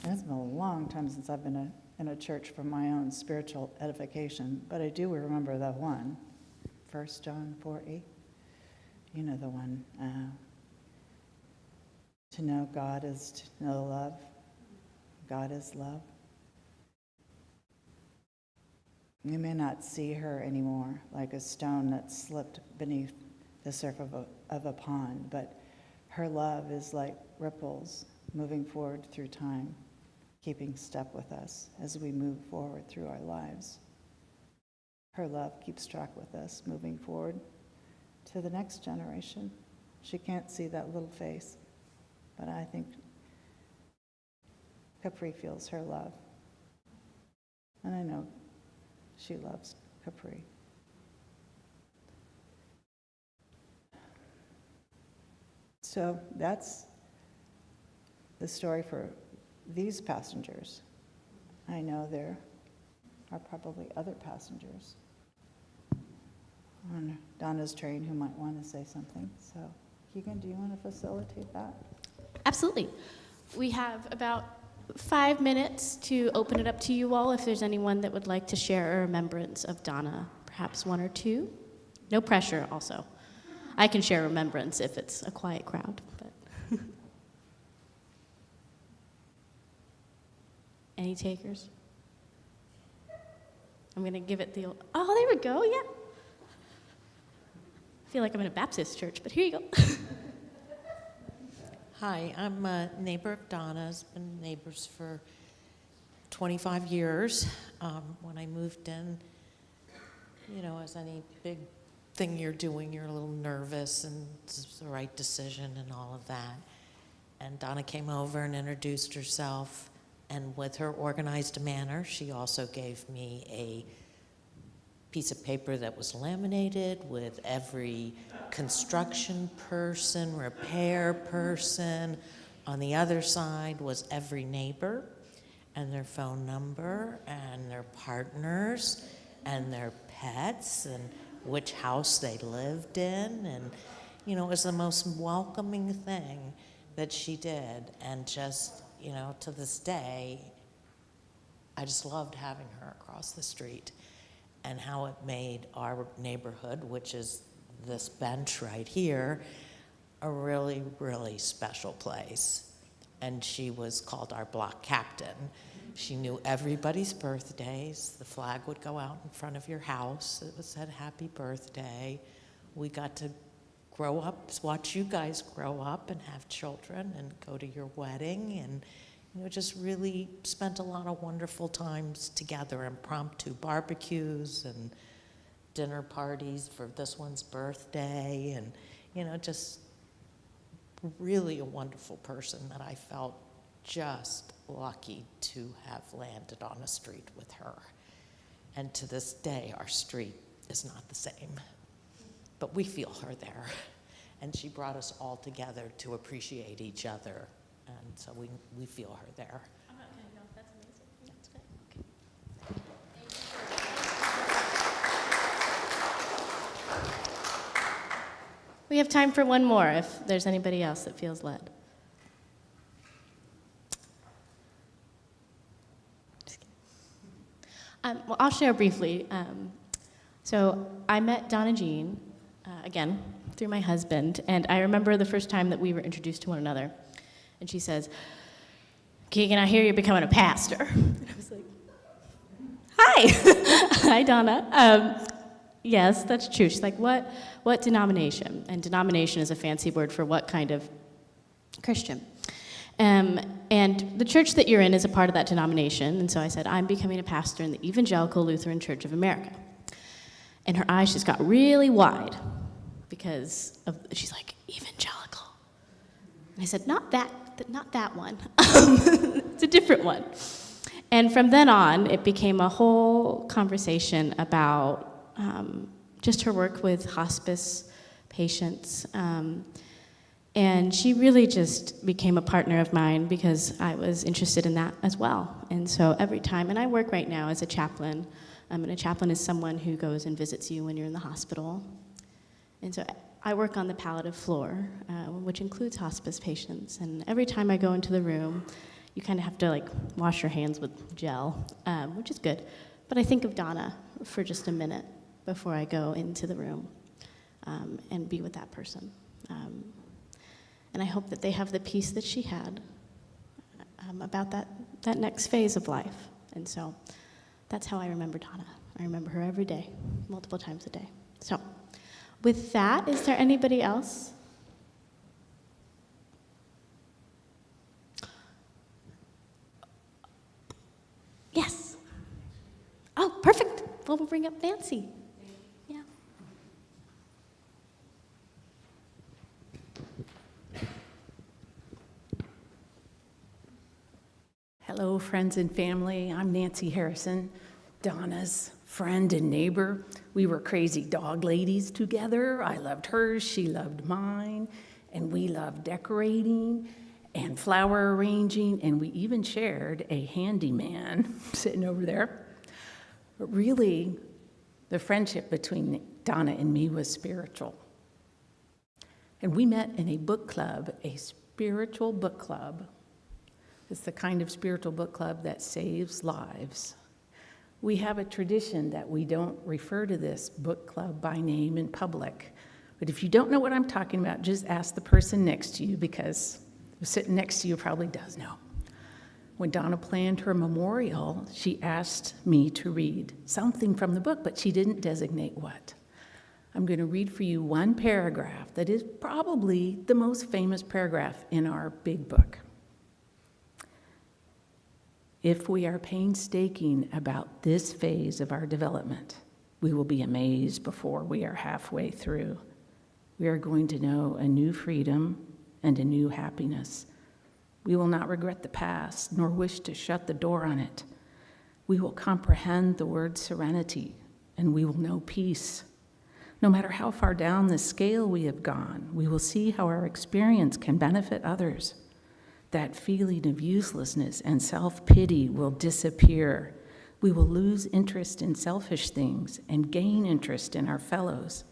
And it's been a long time since I've been in a church for my own spiritual edification, but I do remember that one, 1 John 4:8. You know the one. To know God is to know love. God is love. You may not see her anymore like a stone that slipped beneath the surface of a pond, but her love is like ripples moving forward through time, keeping step with us as we move forward through our lives. Her love keeps track with us, moving forward to the next generation. She can't see that little face, but I think Capri feels her love. And I know she loves Capri. So that's the story for these passengers. I know there are probably other passengers on Donna's train who might want to say something. So, Keegan, do you want to facilitate that? Absolutely. We have about 5 minutes to open it up to you all if there's anyone that would like to share a remembrance of Donna, perhaps one or two. No pressure also. I can share remembrance if it's a quiet crowd. But any takers? I'm going to give it the old, oh, there we go, yeah. I feel like I'm in a Baptist church, but here you go. Hi, I'm a neighbor of Donna's, been neighbors for 25 years. When I moved in, you know, as any big thing you're doing, you're a little nervous and it's the right decision and all of that. And Donna came over and introduced herself And with her organized manner, she also gave me a piece of paper that was laminated with every construction person, repair person. On the other side was every neighbor and their phone number and their partners and their pets and which house they lived in. And, you know, it was the most welcoming thing that she did. And just, you know, to this day, I just loved having her across the street, and how it made our neighborhood, which is this bench right here, a really, really special place. And she was called our block captain. She knew everybody's birthdays. The flag would go out in front of your house. It said happy birthday. We got to grow up, watch you guys grow up and have children and go to your wedding, and you know, just really spent a lot of wonderful times together, impromptu barbecues and dinner parties for this one's birthday, and you know, just really a wonderful person that I felt just lucky to have landed on a street with her. And to this day, our street is not the same, but we feel her there. And she brought us all together to appreciate each other. And so we feel her there. I'm not going to go. That's amazing. That's good. Okay. We have time for one more if there's anybody else that feels led. Just kidding. Well, I'll share briefly. So I met Donna Jean, again, through my husband, and I remember the first time that we were introduced to one another. And she says, "Keegan, I hear you're becoming a pastor." And I was like, "Hi." Hi, Donna. Yes, that's true. She's like, what denomination? And denomination is a fancy word for what kind of Christian. And the church that you're in is a part of that denomination. And so I said, "I'm becoming a pastor in the Evangelical Lutheran Church of America." And her eyes just got really wide because she's like, "Evangelical?" And I said, not that one. It's a different one. And from then on, it became a whole conversation about just her work with hospice patients. And she really just became a partner of mine because I was interested in that as well. And so every time, and I work right now as a chaplain, and a chaplain is someone who goes and visits you when you're in the hospital. And so I work on the palliative floor, which includes hospice patients. And every time I go into the room, you kind of have to like wash your hands with gel, which is good. But I think of Donna for just a minute before I go into the room and be with that person. And I hope that they have the peace that she had about that next phase of life. And so that's how I remember Donna. I remember her every day, multiple times a day. So with that, is there anybody else? Yes. Oh, perfect. Well, we'll bring up Nancy. Yeah. Hello, friends and family. I'm Nancy Harrison, Donna's friend and neighbor. We were crazy dog ladies together. I loved hers, she loved mine, and we loved decorating and flower arranging, and we even shared a handyman sitting over there. But really, the friendship between Donna and me was spiritual. And we met in a book club, a spiritual book club. It's the kind of spiritual book club that saves lives. We have a tradition that we don't refer to this book club by name in public. But if you don't know what I'm talking about, just ask the person next to you, because sitting next to you probably does know. When Donna planned her memorial, she asked me to read something from the book, but she didn't designate what. I'm going to read for you one paragraph that is probably the most famous paragraph in our big book. If we are painstaking about this phase of our development, we will be amazed before we are halfway through. We are going to know a new freedom and a new happiness. We will not regret the past, nor wish to shut the door on it. We will comprehend the word serenity, and we will know peace. No matter how far down the scale we have gone, we will see how our experience can benefit others. That feeling of uselessness and self-pity will disappear. We will lose interest in selfish things and gain interest in our fellows.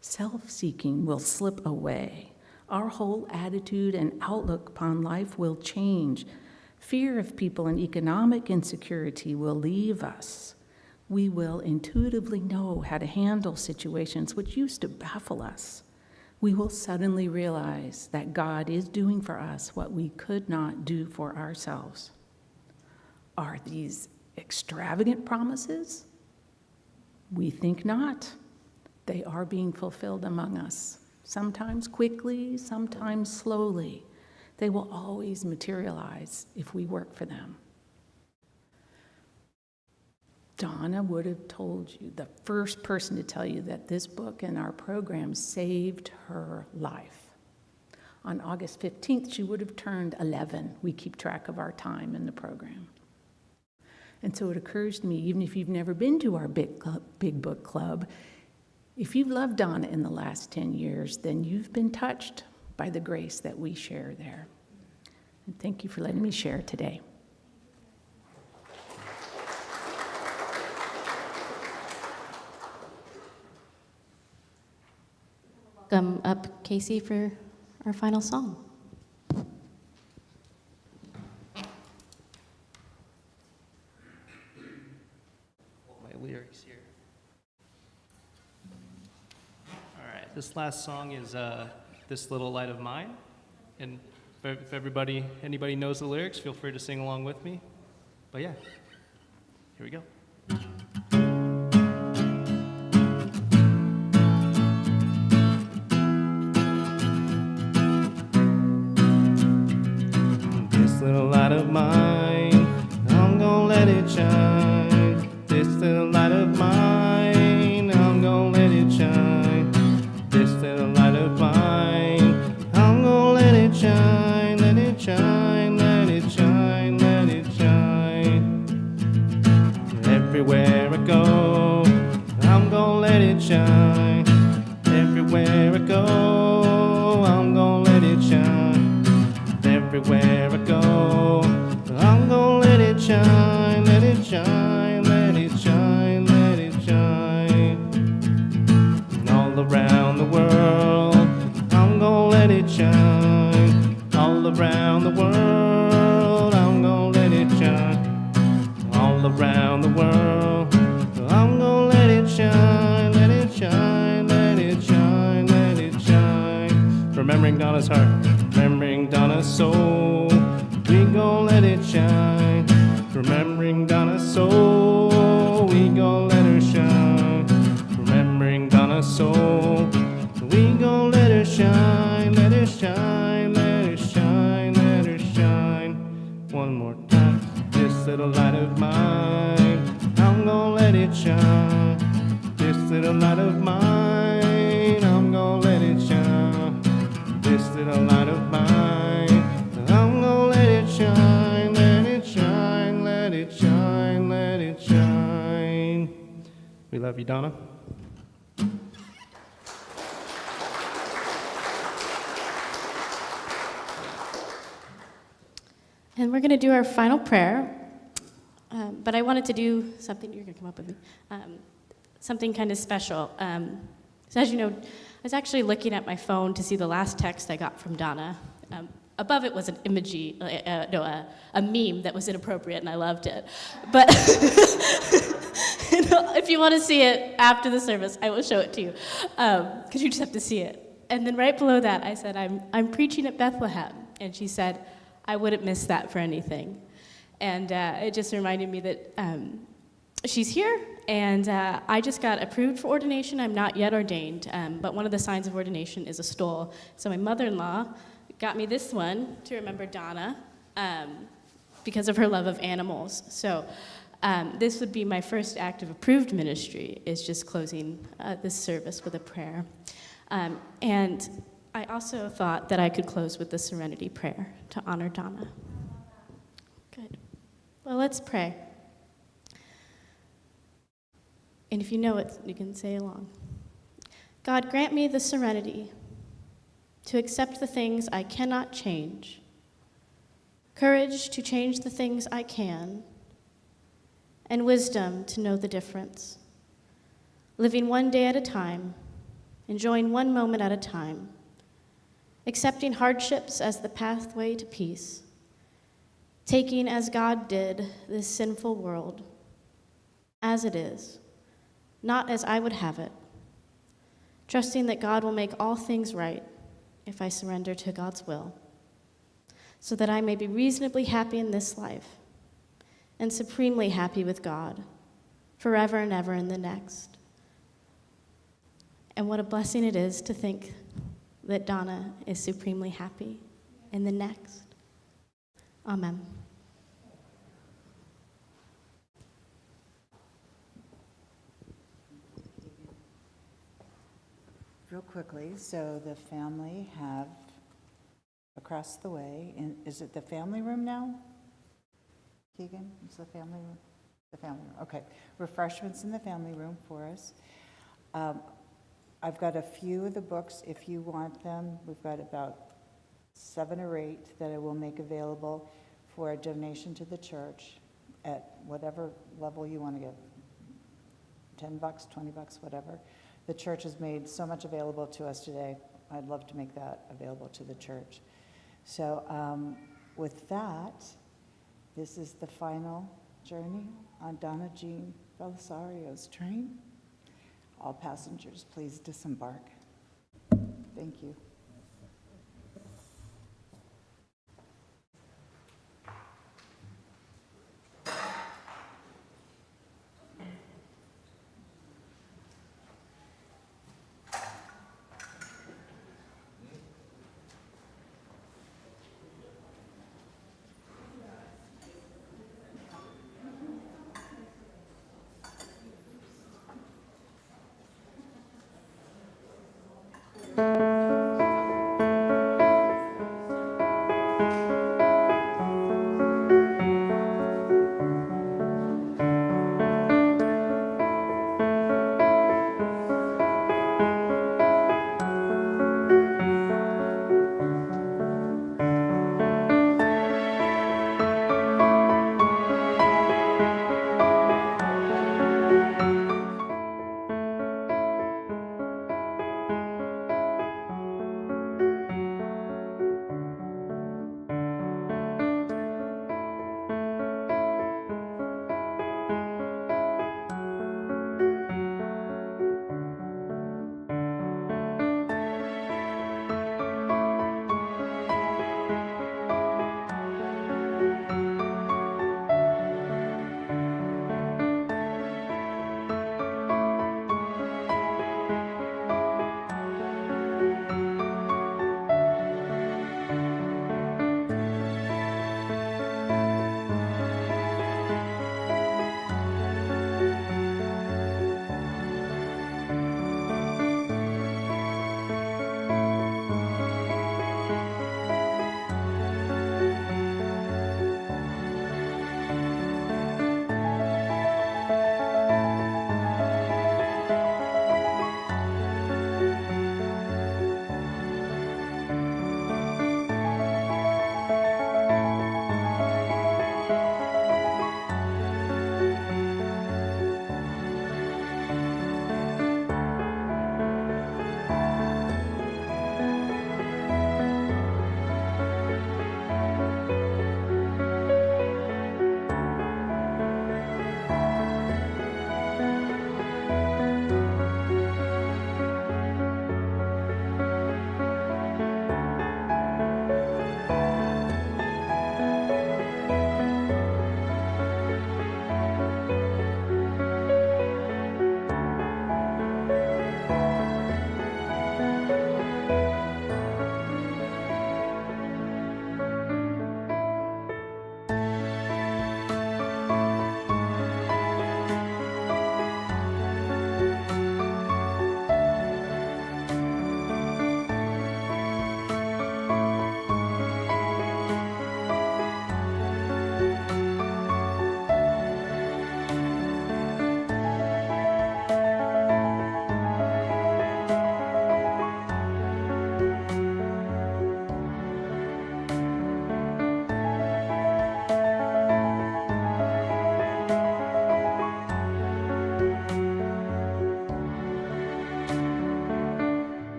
Self-seeking will slip away. Our whole attitude and outlook upon life will change. Fear of people and economic insecurity will leave us. We will intuitively know how to handle situations which used to baffle us. We will suddenly realize that God is doing for us what we could not do for ourselves. Are these extravagant promises? We think not. They are being fulfilled among us, sometimes quickly, sometimes slowly. They will always materialize if we work for them. Donna would have told you, the first person to tell you, that this book and our program saved her life. On August 15th, she would have turned 11. We keep track of our time in the program. And so it occurs to me, even if you've never been to our big book club, if you've loved Donna in the last 10 years, then you've been touched by the grace that we share there. And thank you for letting me share today. Welcome up, Casey, for our final song. My lyrics here. All right, this last song is This Little Light of Mine. And if anybody knows the lyrics, feel free to sing along with me. But yeah, here we go. This little light of mine, I'm gonna let it shine. This little light of mine, I'm gonna let it shine. This little light of mine, I'm gonna let it shine, let it shine, let it shine, let it shine. Everywhere I go, I'm gonna let it shine. Everywhere I go, I'm gonna let it shine. Everywhere I go, I'm gonna let it shine, let it shine, let it shine, let it shine. And all around the world, I'm gonna let it shine. All around the world, I'm gonna let it shine. All around the world, I'm gonna let it shine, let it shine, let it shine, let it shine. Remembering Donna's heart, remembering Donna's soul, we gon' let it shine. Remembering Donna's soul, we gon' let her shine. Remembering Donna's soul, we gon' let her shine, let her shine, let her shine, let her shine. One more time. This little light of mine, I'm gonna let it shine. This little light of mine, I'm gonna let it shine. This little light of mine, I'm gonna let it shine, let it shine, let it shine, let it shine. We love you, Donna. And we're going to do our final prayer. But I wanted to do something, you're going to come up with me, something kind of special. So as you know, I was actually looking at my phone to see the last text I got from Donna. Above it was an emoji, a meme that was inappropriate, and I loved it. But if you want to see it after the service, I will show it to you, because you just have to see it. And then right below that, I said, I'm preaching at Bethlehem. And she said, I wouldn't miss that for anything. And it just reminded me that she's here, and I just got approved for ordination. I'm not yet ordained, but one of the signs of ordination is a stole. So my mother-in-law got me this one to remember Donna because of her love of animals. So this would be my first act of approved ministry, is just closing this service with a prayer. And I also thought that I could close with the Serenity Prayer to honor Donna. Good. Well, let's pray. And if you know it, you can say along. God, grant me the serenity to accept the things I cannot change, courage to change the things I can, and wisdom to know the difference. Living one day at a time, enjoying one moment at a time, accepting hardships as the pathway to peace, taking as God did this sinful world, as it is, not as I would have it, trusting that God will make all things right if I surrender to God's will, so that I may be reasonably happy in this life and supremely happy with God forever and ever in the next. And what a blessing it is to think that Donna is supremely happy in the next. Amen. Real quickly, so the family have across the way, is it the family room now? Keegan, is the family room? The family room, okay. Refreshments in the family room for us. I've got a few of the books, if you want them. We've got about 7 or 8 that I will make available for a donation to the church at whatever level you want to give. $10, $20, whatever. The church has made so much available to us today. I'd love to make that available to the church. So with that, this is the final journey on Donna Jean Bellisario's train. All passengers, please disembark. Thank you.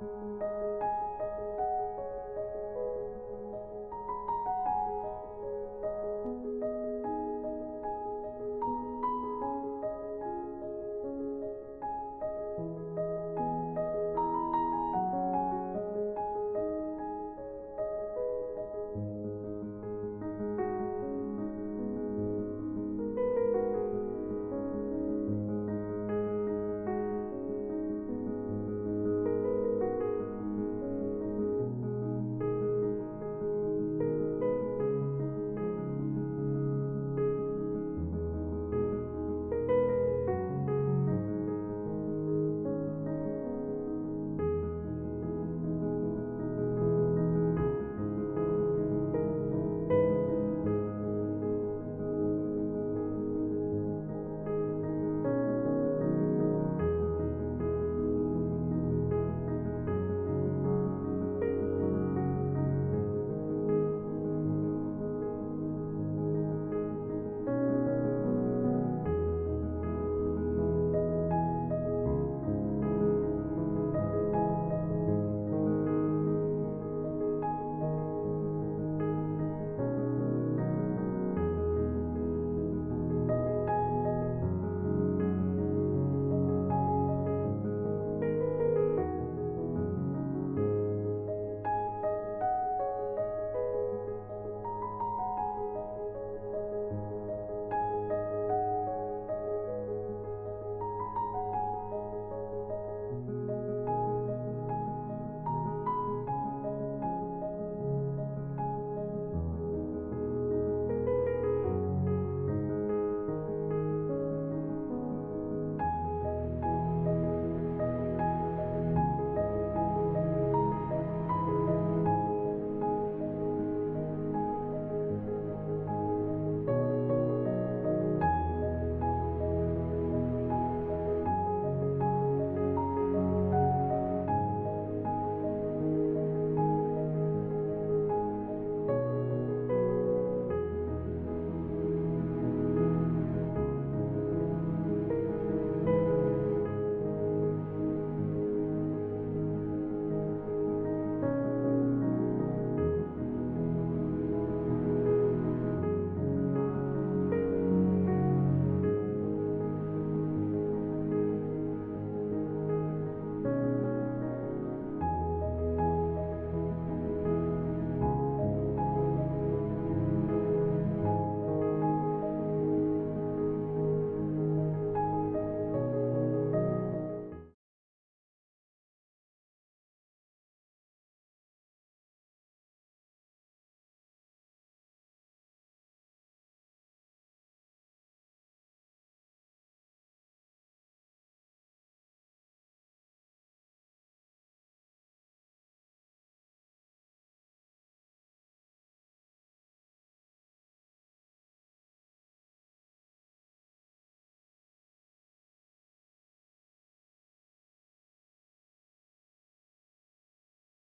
you.